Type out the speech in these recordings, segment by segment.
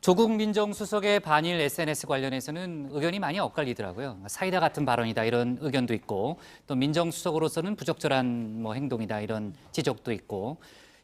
조국 민정수석의 반일 SNS 관련해서는 의견이 많이 엇갈리더라고요. 사이다 같은 발언이다 이런 의견도 있고 또 민정수석으로서는 부적절한 행동이다 이런 지적도 있고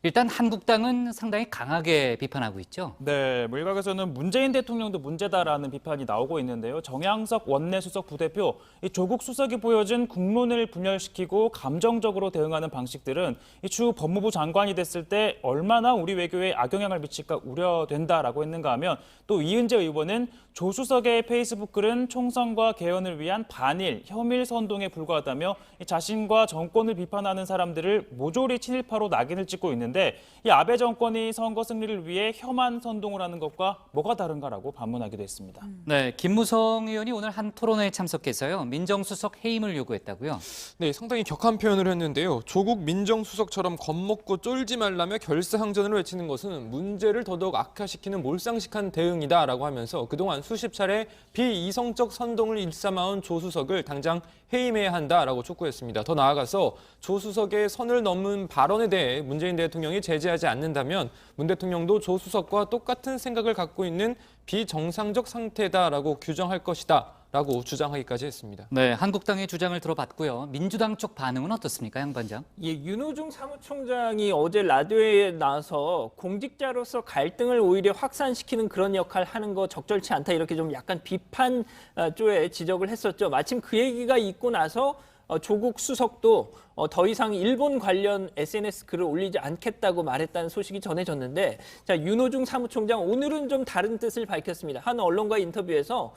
일단 한국당은 상당히 강하게 비판하고 있죠. 네, 일각에서는 문재인 대통령도 문제다라는 비판이 나오고 있는데요. 정양석 원내수석 부대표, 이 조국 수석이 보여준 국론을 분열시키고 감정적으로 대응하는 방식들은 추후 법무부 장관이 됐을 때 얼마나 우리 외교에 악영향을 미칠까 우려된다라고 했는가 하면 또 이은재 의원은 조 수석의 페이스북 글은 총선과 개헌을 위한 반일, 혐일 선동에 불과하다며 자신과 정권을 비판하는 사람들을 모조리 친일파로 낙인을 찍고 있는데 이 아베 정권이 선거 승리를 위해 혐한 선동을 하는 것과 뭐가 다른가라고 반문하기도 했습니다. 네, 김무성 의원이 오늘 한 토론회에 참석해서요. 민정수석 해임을 요구했다고요. 네, 상당히 격한 표현을 했는데요. 조국 민정수석처럼 겁먹고 쫄지 말라며 결사항전을 외치는 것은 문제를 더더욱 악화시키는 몰상식한 대응이다라고 하면서 그동안 수십 차례 비이성적 선동을 일삼아온 조 수석을 당장 해임해야 한다라고 촉구했습니다. 더 나아가서 조 수석의 선을 넘은 발언에 대해 문재인 대통령이 제재하지 않는다면 문 대통령도 조 수석과 똑같은 생각을 갖고 있는 비정상적 상태다라고 규정할 것이다. 라고 주장하기까지 했습니다. 네, 한국당의 주장을 들어봤고요. 민주당 쪽 반응은 어떻습니까, 양 반장? 예, 윤호중 사무총장이 어제 라디오에 나와서 공직자로서 갈등을 오히려 확산시키는 그런 역할을 하는 거 적절치 않다 이렇게 좀 약간 비판 쪽에 지적을 했었죠. 마침 그 얘기가 있고 나서 조국 수석도 더 이상 일본 관련 SNS 글을 올리지 않겠다고 말했다는 소식이 전해졌는데 자, 윤호중 사무총장 오늘은 좀 다른 뜻을 밝혔습니다. 한 언론과의 인터뷰에서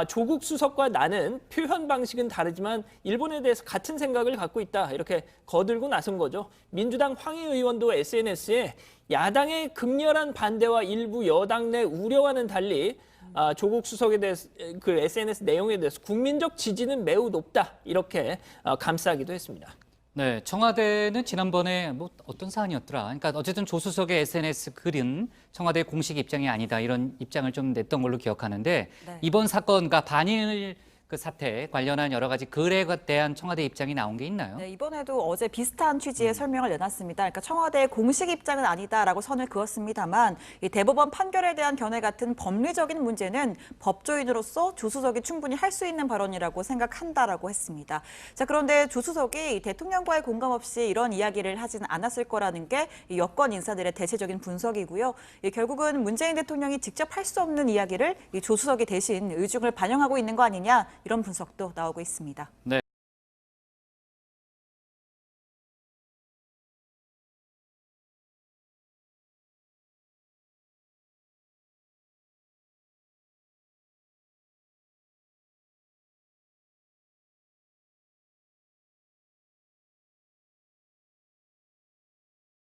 조국 수석과 나는 표현 방식은 다르지만 일본에 대해서 같은 생각을 갖고 있다. 이렇게 거들고 나선 거죠. 민주당 황희 의원도 SNS에 야당의 극렬한 반대와 일부 여당 내 우려와는 달리 조국 수석에 대해서 그 SNS 내용에 대해서 국민적 지지는 매우 높다. 이렇게 감싸기도 했습니다. 네, 청와대는 지난번에 어떤 사안이었더라. 그러니까 어쨌든 조 수석의 SNS 글은 청와대 공식 입장이 아니다 이런 입장을 좀 냈던 걸로 기억하는데 네. 이번 사건과 반일 그 사태 관련한 여러 가지 글에 대한 청와대 입장이 나온 게 있나요? 네, 이번에도 어제 비슷한 취지의 설명을 내놨습니다. 그러니까 청와대의 공식 입장은 아니다라고 선을 그었습니다만 이 대법원 판결에 대한 견해 같은 법리적인 문제는 법조인으로서 조 수석이 충분히 할 수 있는 발언이라고 생각한다라고 했습니다. 자, 그런데 조 수석이 대통령과의 공감 없이 이런 이야기를 하지는 않았을 거라는 게 이 여권 인사들의 대체적인 분석이고요. 결국은 문재인 대통령이 직접 할 수 없는 이야기를 이 조 수석이 대신 의중을 반영하고 있는 거 아니냐 이런 분석도 나오고 있습니다. 네.